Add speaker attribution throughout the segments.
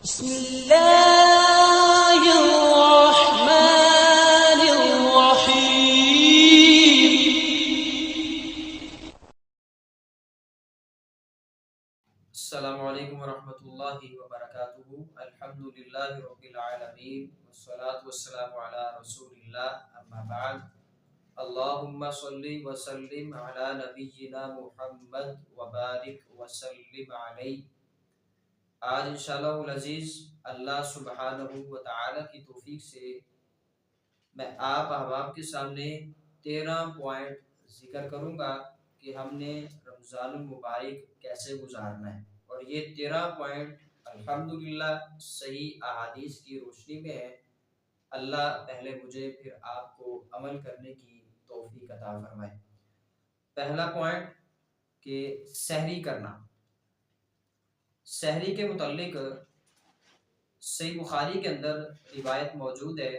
Speaker 1: بسم الله الرحمن الرحيم.
Speaker 2: السلام علیکم ورحمۃ اللہ وبرکاتہ. الحمد للہ رب العالمین والصلاة والسلام علی رسول اللہ، اما بعد. اللہم صلی وسلم علی نبینا محمد وبارک وسلم علیہ. آج انشاءاللہ العزیز اللہ سبحانہ وتعالی کی توفیق سے میں آپ احباب کے سامنے 13 پوائنٹ ذکر کروں گا کہ ہم نے رمضان المبارک کیسے گزارنا ہے. اور یہ 13 پوائنٹ الحمدللہ صحیح احادیث کی روشنی میں ہے. اللہ پہلے مجھے پھر آپ کو عمل کرنے کی توفیق عطا فرمائے. پہلا پوائنٹ کہ سحری کرنا. سحری کے متعلق صحیح بخاری کے اندر روایت موجود ہے.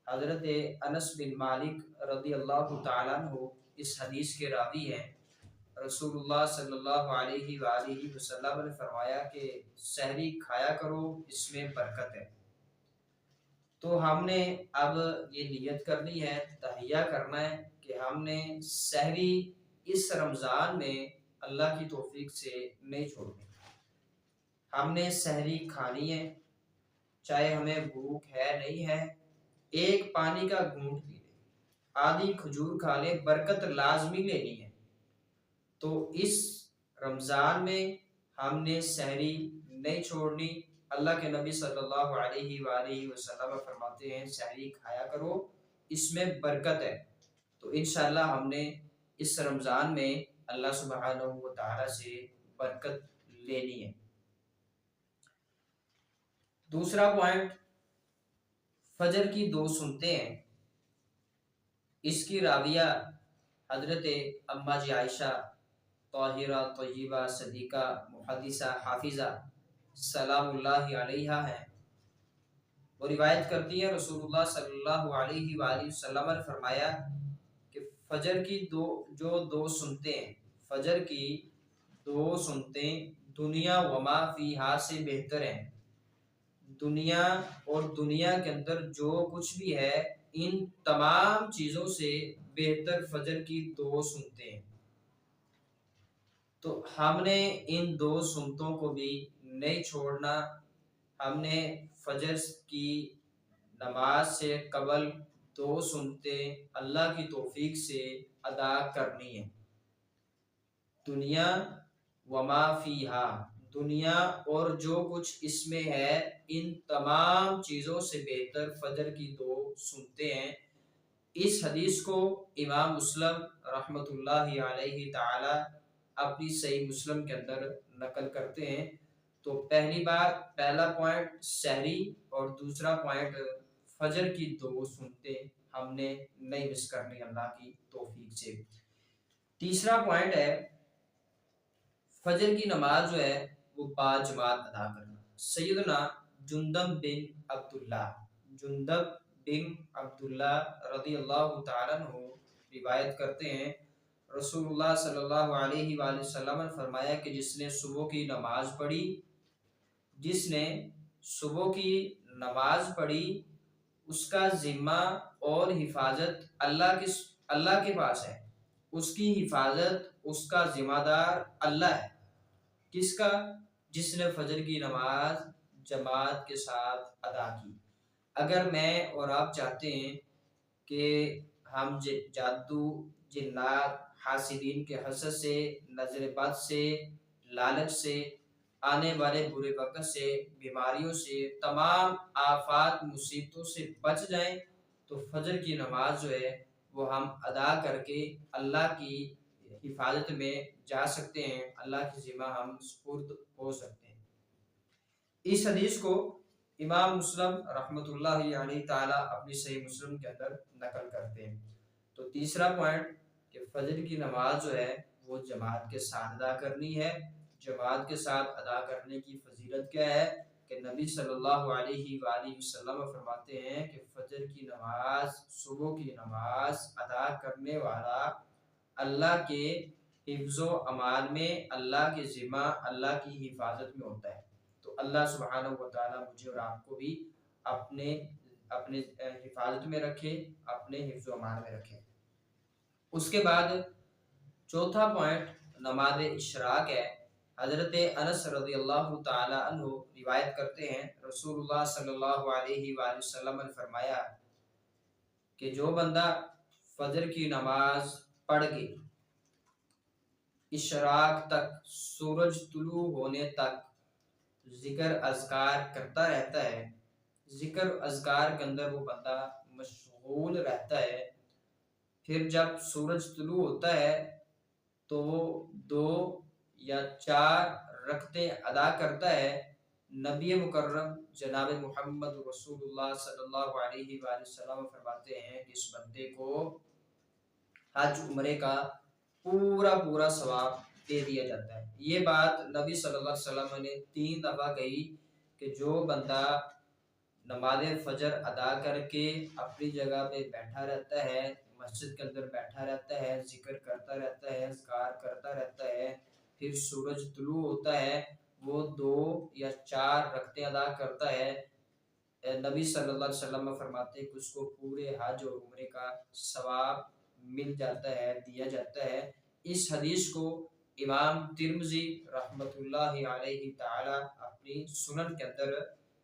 Speaker 2: حضرت انس بن مالک رضی اللہ تعالیٰ عنہ اس حدیث کے راوی ہیں. رسول اللہ صلی اللہ علیہ وآلہ وسلم نے فرمایا کہ سحری کھایا کرو، اس میں برکت ہے. تو ہم نے اب یہ نیت کرنی ہے، تہیہ کرنا ہے کہ ہم نے سحری اس رمضان میں اللہ کی توفیق سے نہیں چھوڑنی. ہم نے سحری کھانی ہے، چاہے ہمیں بھوک ہے نہیں ہے. ایک پانی کا گھونٹ پی لیں، آدھی کھجور کھا لیں، برکت لازمی لینی ہے. تو اس رمضان میں ہم نے سحری نہیں چھوڑنی. اللہ کے نبی صلی اللہ علیہ وآلہ وسلم فرماتے ہیں سحری کھایا کرو، اس میں برکت ہے. تو انشاءاللہ ہم نے اس رمضان میں اللہ سبحانہ وتعالی سے برکت لینی ہے. دوسرا پوائنٹ فجر کی 2 سنتیں ہیں. اس کی راویہ حضرت اماں جی عائشہ طاہرہ طیبہ صدیقہ محدثہ حافظہ سلام اللہ علیہا ہیں. وہ روایت کرتی ہیں رسول اللہ صلی اللہ علیہ وآلہ وسلم نے فرمایا کہ فجر کی دو سنتیں ہیں، فجر کی 2 سنتیں دنیا وما فیہا سے بہتر ہیں. دنیا اور دنیا کے اندر جو کچھ بھی ہے ان تمام چیزوں سے بہتر فجر کی 2 سنتیں ہیں. تو ہم نے ان 2 سنتوں کو بھی نہیں چھوڑنا. ہم نے فجر کی نماز سے قبل 2 سنتیں اللہ کی توفیق سے ادا کرنی ہیں. دنیا وما فیہا، دنیا اور جو کچھ اس میں ہے ان تمام چیزوں سے بہتر فجر کی 2 سنتیں ہیں. اس حدیث کو امام مسلم رحمۃ اللہ علیہ تعالی اپنی صحیح مسلم کے اندر نقل کرتے ہیں. تو پہلا پوائنٹ سحری اور دوسرا پوائنٹ فجر کی 2 سنتیں ہم نے نہیں مس کرنی اللہ کی توفیق سے. تیسرا پوائنٹ ہے فجر کی نماز جو ہے وہ باجماعت ادا کرنا. سیدنا جندب بن عبداللہ رضی اللہ تعالیٰ عنہ روایت کرتے ہیں رسول اللہ صلی اللہ علیہ وآلہ وسلم نے فرمایا کہ جس نے صبح کی نماز پڑھی اس کا ذمہ اور حفاظت اللہ کے پاس ہے. اس کی حفاظت، اس کا ذمہ دار اللہ ہے. کس کا؟ جس نے فجر کی نماز جماعت کے ساتھ ادا کی. اگر میں اور آپ چاہتے ہیں کہ ہم جادو، جنات، حاسدین کے حسد سے، نظر بد سے، لالچ سے، آنے والے برے وقت سے، بیماریوں سے، تمام آفات مصیبتوں سے بچ جائیں تو فجر کی نماز جو ہے وہ ہم ادا کر کے اللہ کی حفاظت میں جا سکتے ہیں، اللہ کی ذمہ ہم سپرد ہو سکتے ہیں. اس حدیث کو امام مسلم رحمۃ اللہ علیہ تعالی اپنی صحیح مسلم کے اندر نقل کرتے ہیں. تو تیسرا پوائنٹ کہ فجر کی نماز جو ہے وہ جماعت کے ساتھ ادا کرنی ہے. جماعت کے ساتھ ادا کرنے کی فضیلت کیا ہے کہ نبی صلی اللہ علیہ وآلہ وسلم فرماتے ہیں کہ فجر کی نماز، صبح کی نماز ادا کرنے والا اللہ کے حفظ و امان میں، اللہ کے ذمہ، اللہ کی حفاظت میں ہوتا ہے. تو تو اللہ سبحانہ و تعالیٰ مجھے اور آپ کو بھی اپنے اپنے حفاظت میں رکھے، اپنے حفظ و امان میں رکھے۔ اس کے بعد چوتھا پوائنٹ نماز اشراق ہے۔ حضرت انس رضی اللہ تعالی عنہ روایت کرتے ہیں، رسول اللہ صلی اللہ علیہ وآلہ وسلم نے فرمایا کہ جو بندہ فجر کی نماز پڑھ کے اشراق تک، سورج طلوع ہونے تک ذکر اذکار کرتا رہتا ہے، ذکر اذکار کے اندر وہ بندہ مشغول رہتا ہے، پھر جب سورج طلوع ہوتا ہے تو وہ 2 یا 4 رکعتیں ادا کرتا ہے۔ نبی مکرم جناب محمد رسول اللہ صلی اللہ علیہ وآلہ وسلم فرماتے ہیں کہ اس بندے کو حج عمرے کا پورا ثواب دے دیا جاتا ہے۔ یہ بات نبی صلی اللہ علیہ وسلم نے 3 دفعہ کہی کہ جو بندہ نماز فجر ادا کر کے اپنی جگہ پہ بیٹھا رہتا ہے، مسجد کے اندر بیٹھا رہتا ہے، ذکر کرتا رہتا ہے، اذکار کرتا رہتا ہے، پھر سورج طلوع ہوتا ہے، وہ 2 یا 4 رکعتیں ادا کرتا ہے، نبی صلی اللہ علیہ وسلم فرماتے ہیں کہ اس کو پورے حج اور عمرے کا ثواب مل جاتا ہے، دیا جاتا ہے۔ اس حدیث کو امام ترمذی رحمۃ اللہ علیہ تعالی اپنی سنن کے اندر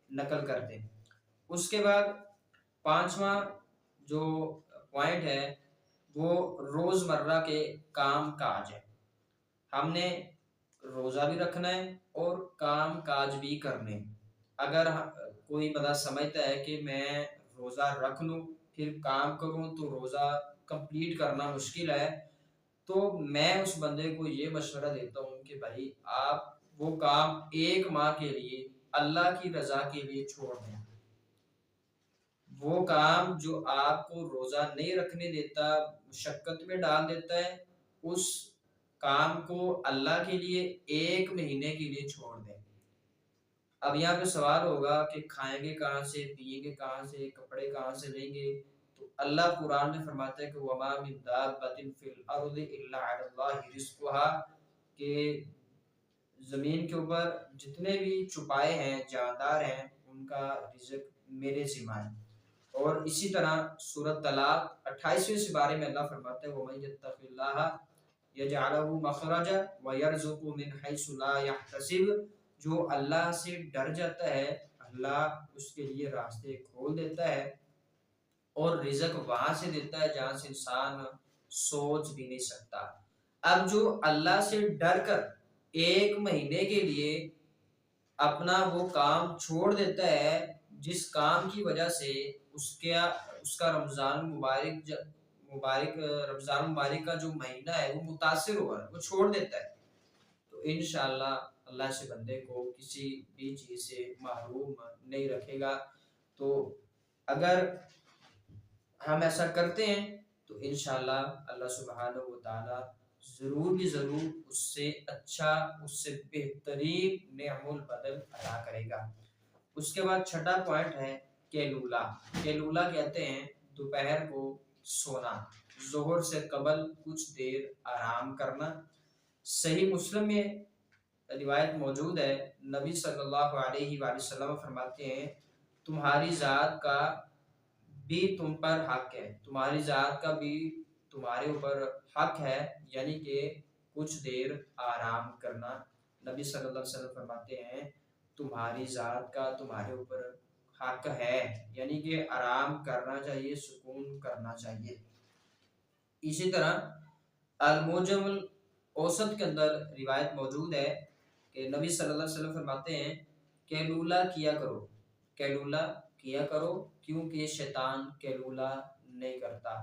Speaker 2: نقل کرتے ہیں۔ اس کے بعد 5واں جو پوائنٹ ہے وہ روزمرہ کے کام کاج ہے۔ ہم نے روزہ بھی رکھنا ہے اور کام کاج بھی کرنے۔ اگر کوئی بندہ سمجھتا ہے کہ میں روزہ رکھ لوں پھر کام کروں تو روزہ کمپلیٹ کرنا مشکل ہے، تو میں اس بندے کو یہ مشورہ دیتا ہوں کہ بھائی آپ وہ کام 1 ماہ کے لیے اللہ کی رضا کے لیے چھوڑ دیں۔ وہ کام جو آپ کو روزہ نہیں رکھنے دیتا، مشقت میں ڈال دیتا ہے، اس کام کو اللہ کے لیے 1 مہینے کے لیے چھوڑ دیں۔ اب یہاں پہ سوال ہوگا کہ کھائیں گے کہاں سے، پیئیں گے کہاں سے، کپڑے کہاں سے لیں گے؟ تو اللہ قرآن میں فرماتا ہے کہ وَمَا مِن دَابَّةٍ فِي الْأَرْضِ إِلَّا عَلَى اللَّهِ رِزْقُهَا، کہ زمین کے اوپر جتنے بھی چوپائے ہیں، جاندار ہیں، ان کا رزق میرے ذمہ ہے۔ اور اسی طرح سورۃ طلاق 28ویں سپارے میں اللہ فرماتا ہے وَمَن يَتَّقِ اللَّهَ يَجْعَلْ لَهُ مَخْرَجًا وَيَرْزُقْهُ مِنْ حَيْثُ لَا يَحْتَسِبُ، جو اللہ سے ڈر جاتا ہے اللہ اس کے لیے راستے کھول دیتا ہے اور رزق وہاں سے دیتا ہے جہاں سے انسان سوچ بھی نہیں سکتا۔ اب جو اللہ سے ڈر کر 1 مہینے کے لیے اپنا وہ کام چھوڑ دیتا ہے جس کام کی وجہ سے اس کا رمضان مبارک کا جو مہینہ ہے وہ متاثر ہوا ہے، وہ چھوڑ دیتا ہے، تو انشاءاللہ اللہ سے بندے کو کسی بھی چیز سے محروم نہیں رکھے گا۔ تو اگر ہم ایسا کرتے ہیں تو انشاءاللہ اللہ سبحانہ و تعالی ضرور اس سے اچھا، اس سے بہترین نعم البدل عطا کرے گا۔ اس کے بعد 6واں پوائنٹ ہے کیلولا۔ کیلولا کہتے ہیں دوپہر کو سونا، ظہر سے قبل کچھ دیر آرام کرنا۔ صحیح مسلم میں روایت موجود ہے، نبی صلی اللہ علیہ وآلہ وسلم فرماتے ہیں تمہاری ذات کا بھی تم پر حق ہے، تمہاری ذات کا بھی تمہارے اوپر حق ہے، یعنی کہ کچھ دیر آرام کرنا۔ نبی صلی اللہ علیہ وسلم فرماتے ہیں تمہاری ذات کا تمہارے اوپر حق ہے، یعنی کہ آرام کرنا چاہیے، سکون کرنا چاہیے۔ اسی طرح المعجم الاوسط کے اندر روایت موجود ہے کہ نبی صلی اللہ علیہ وسلم فرماتے ہیں کیلولا کیا کرو، کیلولا کیا کرو، کیونکہ شیطان کیلولا نہیں کرتا۔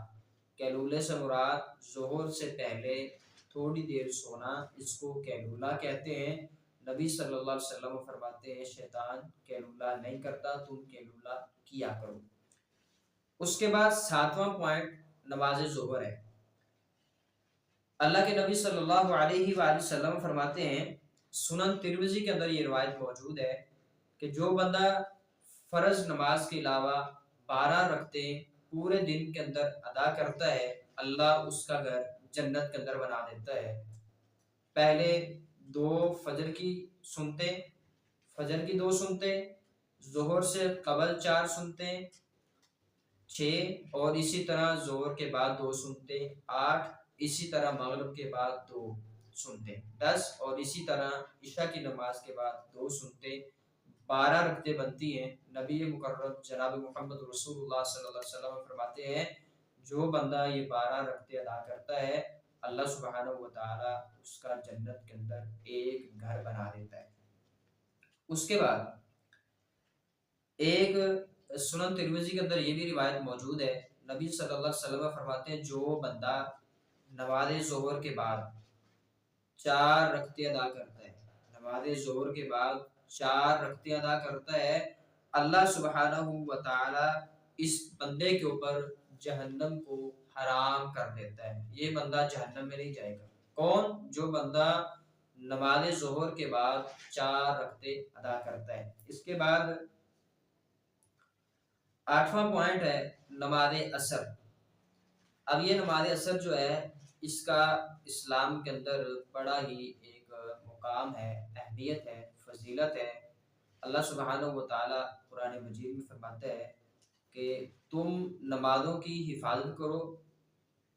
Speaker 2: کیلولے سے مراد ظہر سے پہلے تھوڑی دیر سونا، اس کو کیلولا کہتے ہیں۔ نبی صلی اللہ علیہ وسلم فرماتے ہیں شیطان کیلولا نہیں کرتا، تم کیلولا کیا کرو۔ اس کے بعد 7واں پوائنٹ نماز ظہر ہے۔ اللہ کے نبی صلی اللہ علیہ وآلہ وسلم فرماتے ہیں، سنن ترمذی کے اندر یہ روایت موجود ہے کہ جو بندہ فرض نماز کے علاوہ 12 رکعتیں پورے دن کے اندر ادا کرتا ہے، اللہ اس کا گھر جنت کے اندر بنا دیتا ہے۔ پہلے 2 فجر کی سنتیں، فجر کی 2 سنتیں، ظہر سے قبل 4 سنتیں 6، اور اسی طرح ظہر کے بعد 2 سنتیں 8، اسی طرح مغرب کے بعد 2 سنتیں 10، اور اسی طرح عشاء کی نماز کے بعد 2 سنتیں 12 رکعتیں بنتی ہیں۔ نبی مکرم جناب محمد رسول اللہ صلی اللہ علیہ وسلم فرماتے ہیں جو بندہ یہ 12 رکعتیں ادا کرتا ہے اللہ سبحانہ و تعالی اس کا جنت کے اندر ایک گھر بنا دیتا ہے۔ اس کے بعد ایک سنن ترمذی کے اندر یہ بھی روایت موجود ہے، نبی صلی اللہ علیہ وسلم فرماتے ہیں جو بندہ نماز ظہر کے بعد 4 رکعتیں ادا کرتا ہے، نماز ظہر کے بعد 4 رکعتیں ادا کرتا ہے، اللہ سبحانہ و تعالی اس بندے کے اوپر جہنم کو حرام کر دیتا ہے، یہ بندہ جہنم میں نہیں جائے گا۔ کون؟ جو بندہ نماز ظہر کے بعد 4 رکعتیں ادا کرتا ہے۔ اس کے بعد 8واں پوائنٹ ہے نماز عصر۔ اب یہ نماز عصر جو ہے اس کا اسلام کے اندر بڑا ہی ایک مقام ہے، اہمیت ہے، فضیلت ہے۔ اللہ سبحانہ و تعالی قرآن مجید میں فرماتا ہے کہ تم نمازوں کی حفاظت کرو،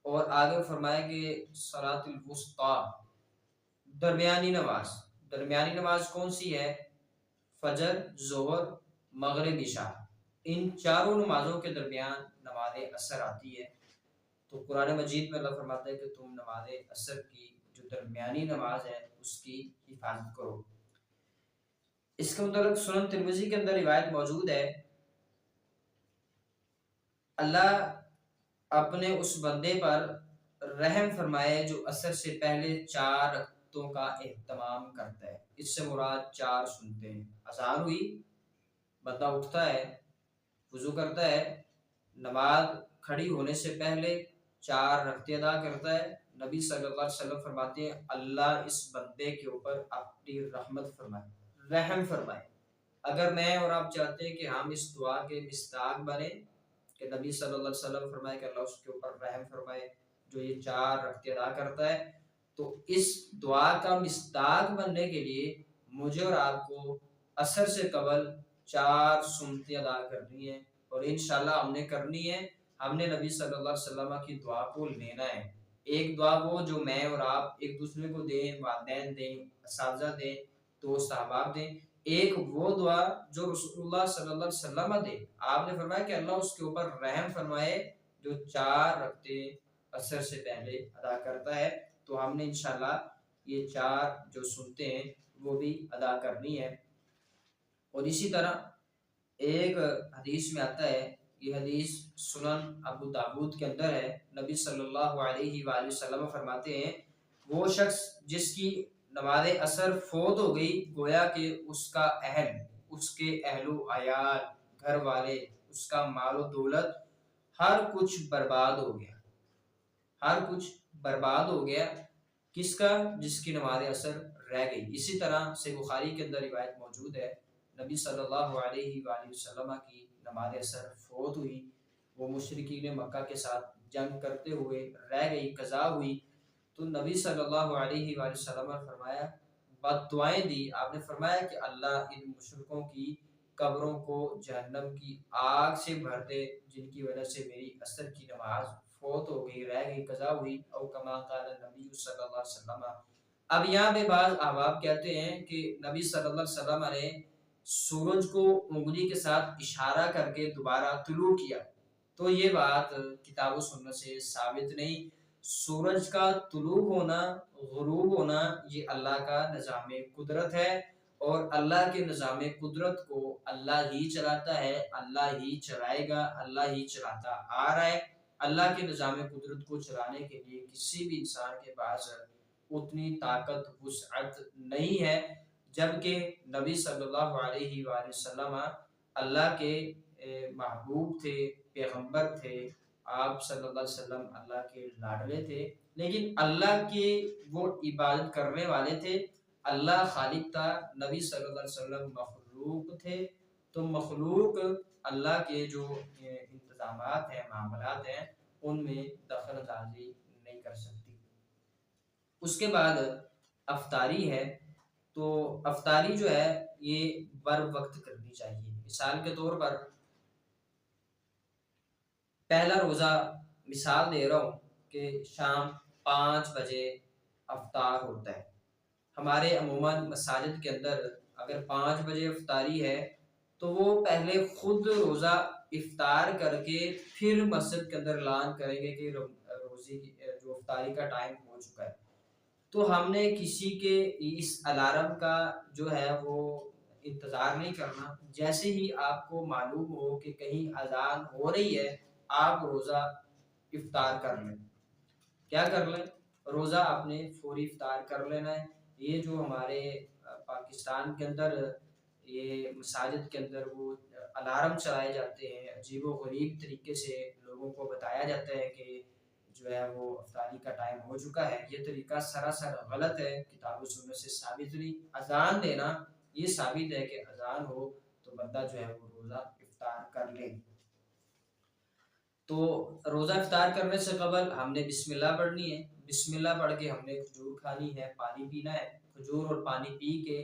Speaker 2: اور آگے فرمایا کہ صلاۃ الوسطیٰ، درمیانی نماز۔ درمیانی نماز کون سی ہے؟ فجر، ظہر، مغرب، عشاء، ان چاروں نمازوں کے درمیان نماز عصر آتی ہے۔ تو قرآن مجید میں اللہ فرماتا ہے کہ تم نماز عصر کی جو درمیانی نماز ہے اس کی حفاظت کرو۔ اس کے متعلق سنن ترمذی کے اندر روایت موجود ہے، اللہ اپنے اس بندے پر رحم فرمائے جو عصر سے پہلے 4 رکعتوں کا اہتمام کرتا ہے۔ اس سے مراد 4 سنتے ہیں۔ اذان ہوئی، بندہ اٹھتا ہے، وضو کرتا ہے، نماز کھڑی ہونے سے پہلے 4 رکعتیں ادا کرتا ہے۔ نبی صلی اللہ علیہ وسلم فرماتے ہیں اللہ اس بندے کے اوپر اپنی رحمت فرمائے، رحم فرمائے۔ اگر میں اور آپ چاہتے ہیں کہ ہم اس دعا کے مصداق بنیں کہ نبی صلی اللہ علیہ وسلم فرمائے کہ اللہ اس کے اوپر رحم فرمائے جو یہ 4 رکعتیں ادا کرتا ہے، تو اس دعا کا مصداق بننے کے لیے مجھے اور آپ کو عصر سے قبل 4 سنتیں ادا کرنی ہیں، اور انشاءاللہ ہم نے کرنی ہے۔ ہم نے نبی صلی اللہ علیہ وسلم کی دعا کو لینا ہے۔ ایک دعا وہ جو میں اور آپ ایک دوسرے کو دیں، والدین دیں، اساتذہ دیں، دوست احباب دیں، ایک وہ دعا جو رسول اللہ صلی اللہ علیہ وسلم دے۔ آپ نے فرمایا کہ اللہ اس کے اوپر رحم فرمائے جو 4 رکعتیں عصر سے پہلے ادا کرتا ہے۔ تو ہم نے انشاءاللہ یہ 4 جو سنتے ہیں وہ بھی ادا کرنی ہے۔ اور اسی طرح ایک حدیث میں آتا ہے، یہ حدیث سنن ابو داود کے اندر ہے، نبی صلی اللہ علیہ وآلہ وسلم فرماتے ہیں وہ شخص جس کی نماز عصر فوت ہو گئی، گویا کہ اس کا اہل، اس کے اہل و عیال، گھر والے، اس کا مال و دولت ہر کچھ برباد ہو گیا، ہر کچھ برباد ہو گیا۔ کس کا؟ جس کی نماز عصر رہ گئی۔ اسی طرح سے بخاری کے اندر روایت موجود ہے، نبی صلی اللہ علیہ وآلہ وسلم کی نماز عصر فوت ہوئی، وہ مشرکین مکہ کے ساتھ جنگ کرتے ہوئے رہ گئی، قضا ہوئی، تو نبی صلی اللہ علیہ وآلہ وسلم نے فرمایا، بد دعائیں دی، آپ نے فرمایا کہ اللہ ان مشرکوں کی قبروں کو جہنم کی آگ سے بھر دے جن کی وجہ سے میری عصر کی نماز فوت ہو گئی، رہ گئی، قضا ہوئی، او کما قال نبی صلی اللہ علیہ وسلم۔ اب یہاں پہ بعض احباب کہتے ہیں کہ نبی صلی اللہ علیہ وسلم نے سورج کو انگلی کے ساتھ اشارہ کر کے دوبارہ طلوع کیا، تو یہ بات کتاب و سنت سے ثابت نہیں۔ سورج کا طلوع ہونا، غروب ہونا، یہ اللہ کا نظام قدرت ہے، اور اللہ کے نظام قدرت کو اللہ ہی چلاتا ہے، اللہ ہی چلائے گا، اللہ ہی چلاتا آ رہا ہے۔ اللہ کے نظام قدرت کو چلانے کے لیے کسی بھی انسان کے پاس اتنی طاقت، وسعت نہیں ہے، جبکہ نبی صلی اللہ علیہ وآلہ وسلم اللہ کے محبوب تھے، پیغمبر تھے، آپ صلی اللہ علیہ وسلم اللہ کے لاڈلے تھے، لیکن اللہ کے وہ عبادت کرنے والے تھے، اللہ خالق تھا، نبی صلی اللہ علیہ وسلم مخلوق تھے، تو مخلوق اللہ کے جو انتظامات ہیں، معاملات ہیں، ان میں دخل اندازی نہیں کر سکتی۔ اس کے بعد افطاری ہے، تو افطاری جو ہے یہ بر وقت کرنی چاہیے. مثال کے طور پر پہلا روزہ مثال دے رہا ہوں کہ شام 5 بجے افطار ہوتا ہے. ہمارے عموماً مساجد کے اندر اگر 5 بجے افطاری ہے تو وہ پہلے خود روزہ افطار کر کے پھر مسجد کے اندر اعلان کریں گے کہ روزی جو افطاری کا ٹائم ہو چکا ہے. تو ہم نے کسی کے اس الارم کا جو ہے وہ انتظار نہیں کرنا. جیسے ہی آپ کو معلوم ہو کہ کہیں اذان ہو رہی ہے آپ روزہ افطار کر لیں. کیا کر لیں؟ روزہ آپ نے فوری افطار کر لینا ہے. یہ جو ہمارے پاکستان کے اندر یہ مساجد کے اندر وہ الارم چلائے جاتے ہیں، عجیب و غریب طریقے سے لوگوں کو بتایا جاتا ہے کہ جو ہے وہ افطاری کا ٹائم ہو چکا ہے، یہ طریقہ سراسر غلط ہے، کتاب و سنت سے ثابت نہیں. اذان دینا یہ ثابت ہے کہ اذان ہو تو بندہ جو ہے وہ روزہ افطار کر لے. تو روزہ افطار کرنے سے قبل ہم نے بسم اللہ پڑھنی ہے. بسم اللہ پڑھ کے ہم نے کھجور کھانی ہے، پانی پینا ہے. کھجور اور پانی پی کے،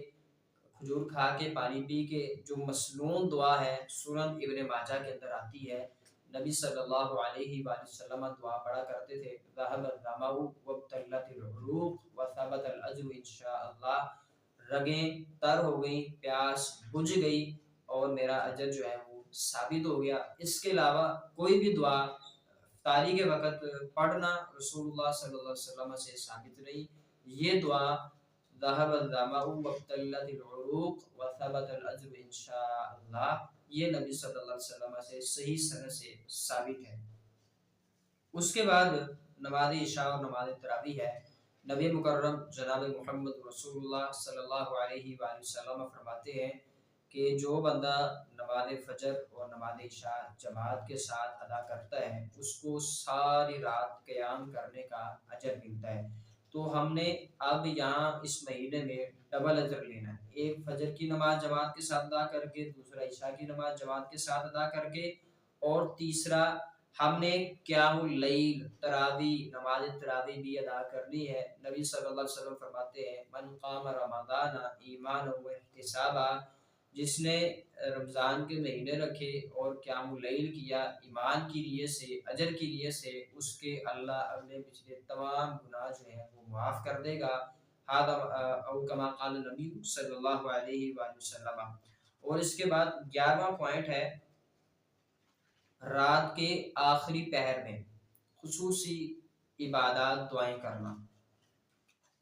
Speaker 2: کھجور کھا کے پانی پی کے جو مسنون دعا ہے سنن ابن ماجہ کے اندر آتی ہے، نبی صلی اللہ علیہ وآلہ وسلم دعا پڑھا کرتے تھے: ذهب الظمأ وابتلت العروق وثبت الاجر ان شاء اللہ. رگیں تر ہو گئیں، پیاس بجھ گئی اور میرا اجر جو ہے وہ ثابت ہو گیا. اس کے علاوہ کوئی بھی دعا افطاری کے وقت پڑھنا رسول اللہ صلی اللہ علیہ وسلم سے ثابت نہیں. یہ دعا ذهب الظمأ وابتلت العروق وثبت الاجر ان شاء اللہ، یہ نبی صلی اللہ علیہ وسلم سے صحیح سند سے ثابت ہے. اس کے بعد نماز عشاء اور نماز تراویح ہے. نبی مکرم جناب محمد رسول اللہ صلی اللہ علیہ وآلہ وسلم فرماتے ہیں کہ جو بندہ نماز فجر اور نماز عشاء جماعت کے ساتھ ادا کرتا ہے اس کو ساری رات قیام کرنے کا اجر ملتا ہے. تو ہم نے اب یہاں اس مہینے میں ڈبل اجر لینا ہے، ایک فجر کی نماز جماعت کے ساتھ ادا کر کے، دوسرا عشاء کی نماز جماعت کے ساتھ ادا کر کے، اور تیسرا ہم نے قیام اللیل تراویح نماز تراویح بھی ادا کرنی ہے. نبی صلی اللہ علیہ وسلم فرماتے ہیں: من قام رمضان ایمانا و احتسابا، جس نے رمضان کے مہینے رکھے اور قیام اللیل کیا ایمان کی نیت سے، اجر کی نیت سے، اس کے اللہ اگلے پچھلے تمام گناہ جو ہیں وہ معاف کر دے گا. او کما قال نبی صلی اللہ علیہ وآلہ وسلم. اور اس کے بعد 11واں پوائنٹ ہے رات کے آخری پہر میں خصوصی عبادات دعائیں کرنا.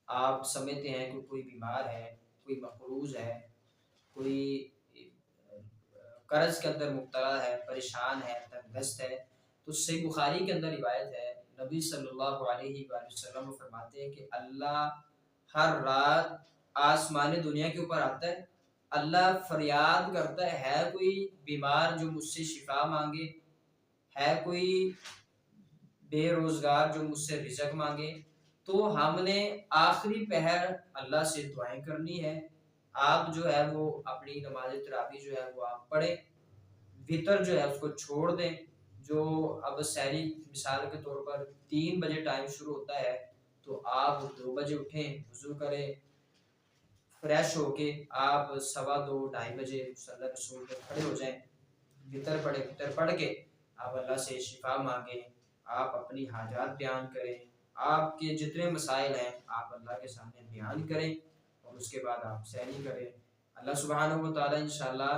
Speaker 2: آپ سمجھتے ہیں کہ کوئی بیمار ہے، کوئی مقروض ہے، کوئی قرض کے اندر مبتلا ہے، پریشان ہے، تنگ دست ہے، تو صحیح بخاری کے اندر روایت ہے نبی صلی اللہ علیہ وآلہ وسلم فرماتے ہیں کہ اللہ ہر رات آسمان دنیا کے اوپر آتا ہے، اللہ فریاد کرتا ہے کوئی بیمار جو مجھ سے شفا مانگے، ہے کوئی بے روزگار جو مجھ سے رزق مانگے. تو ہم نے آخری پہر اللہ سے دعائیں کرنی ہے. آپ جو ہے وہ اپنی نماز تراویح جو ہے وہ آپ پڑھیں، وطر جو ہے اس کو چھوڑ دیں. جو اب سحری مثال کے طور پر 3 بجے ٹائم شروع ہوتا ہے تو آپ 2 بجے اٹھیں، وضو کریں، فریش ہو کے آپ 2:15 2:30 بجے صلی رسول پہ کھڑے ہو جائیں، وطر پڑھیں. وطر پڑھ کے آپ اللہ سے شفا مانگیں، آپ اپنی حاجات بیان کریں، آپ کے جتنے مسائل ہیں آپ اللہ کے سامنے بیان کریں، اور اس کے بعد آپ سحری کریں. اللہ سبحانہ و تعالی انشاءاللہ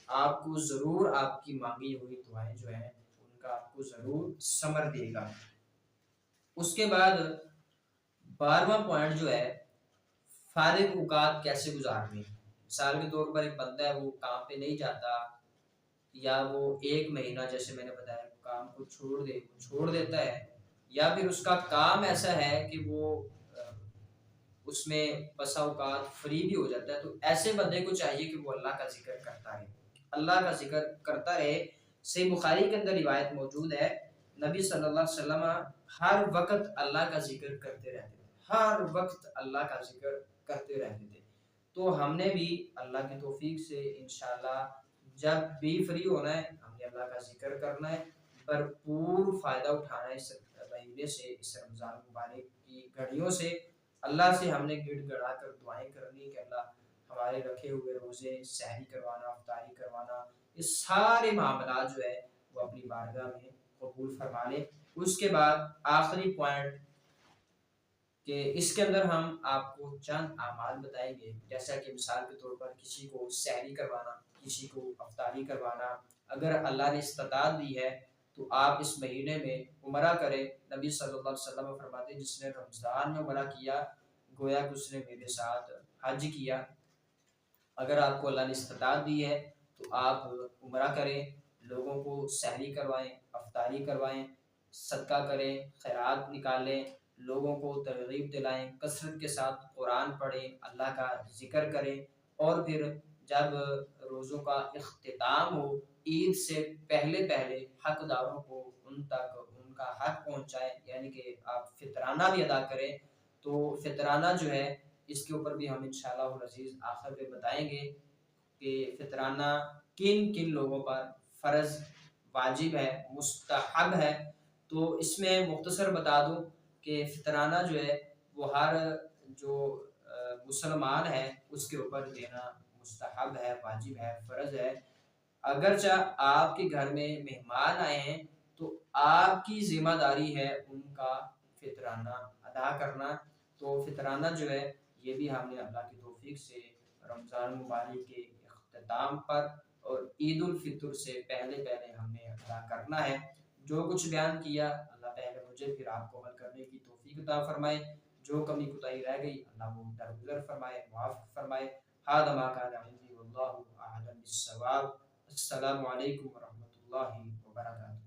Speaker 2: آپ کو ضرور آپ کی مانگی ہوئی دعائیں جو ہیں ان کا آپ کو ضرور ثمر دے گا. اس کے بعد 12واں پوائنٹ جو ہے فارغ اوقات کیسے گزارنے. مثال کے طور پر ایک بندہ ہے وہ کام پہ نہیں جاتا، یا وہ 1 مہینہ جیسے میں نے بتایا کام کو چھوڑ دیتا ہے، یا پھر اس کا کام ایسا ہے کہ وہ اس میں بسا اوقات فری بھی ہو جاتا ہے. تو ایسے بندے کو چاہیے کہ وہ اللہ کا ذکر کرتا رہے، اللہ کا ذکر کرتا رہے. صحیح بخاری کے اندر روایت موجود ہے نبی صلی اللہ علیہ وسلم ہر وقت اللہ کا ذکر کرتے رہتے تھے، ہر وقت اللہ کا ذکر کرتے رہتے تھے. تو ہم نے بھی اللہ کی توفیق سے انشاءاللہ جب بھی فری ہونا ہے ہم نے اللہ کا ذکر کرنا ہے، بھرپور فائدہ اٹھانا ہے اس مہینے سے، اس رمضان مبارک کی گھڑیوں سے. اللہ سے ہم نے گڑ گڑا کر دعائیں کرنی کہ اللہ ہمارے رکھے ہوئے روزے، سحری کروانا، افطاری کروانا، یہ سارے معاملات جو ہے وہ اپنی بارگاہ میں قبول فرما لے۔ اس کے بعد آخری پوائنٹ کہ اس کے اندر ہم آپ کو چند اعمال بتائیں گے، جیسا کہ مثال کے طور پر کسی کو سحری کروانا، کسی کو افطاری کروانا۔ اگر اللہ نے استطاعت دی ہے تو آپ اس مہینے میں عمرہ کریں۔ نبی صلی اللہ علیہ وسلم فرماتے ہیں جس نے رمضان میں عمرہ کیا گویا کہ اس نے میرے ساتھ حج کیا۔ اگر آپ کو اللہ نے استطاعت دی ہے تو آپ عمرہ کریں، لوگوں کو سحری کروائیں، افطاری کروائیں، صدقہ کریں، خیرات نکالیں، لوگوں کو ترغیب دلائیں، کثرت کے ساتھ قرآن پڑھیں، اللہ کا ذکر کریں، اور پھر جب روزوں کا اختتام ہو عید سے پہلے پہلے حقداروں کو ان تک ان کا حق پہنچائیں، یعنی کہ آپ فطرانہ بھی ادا کریں۔ تو فطرانہ جو ہے اس کے اوپر بھی ہم انشاءاللہ العزیز آخر میں بتائیں گے کہ فطرانہ کن کن لوگوں پر فرض، واجب ہے، مستحب ہے۔ تو اس میں مختصر بتا دوں کہ فطرانہ جو ہے وہ ہر جو مسلمان ہے اس کے اوپر دینا مستحب ہے، واجب ہے، فرض ہے۔ اگرچہ آپ کے گھر میں مہمان آئے ہیں تو آپ کی ذمہ داری ہے ان کا فطرانہ ادا کرنا۔ تو فطرانہ جو ہے یہ بھی ہم نے اللہ کی توفیق سے رمضان مبارک کے اختتام پر اور عید الفطر سے پہلے پہلے ہم نے ادا کرنا ہے۔ جو کچھ بیان کیا اللہ پہلے مجھے پھر آپ کو عمل کرنے کی توفیق عطا فرمائے۔ جو کمی کوتاہی رہ گئی اللہ وہ درگزر فرمائے، معاف فرمائے۔ ھذا ما کان عندی واللہ اعلم بالصواب۔ السلام علیکم ورحمۃ اللہ وبرکاتہ۔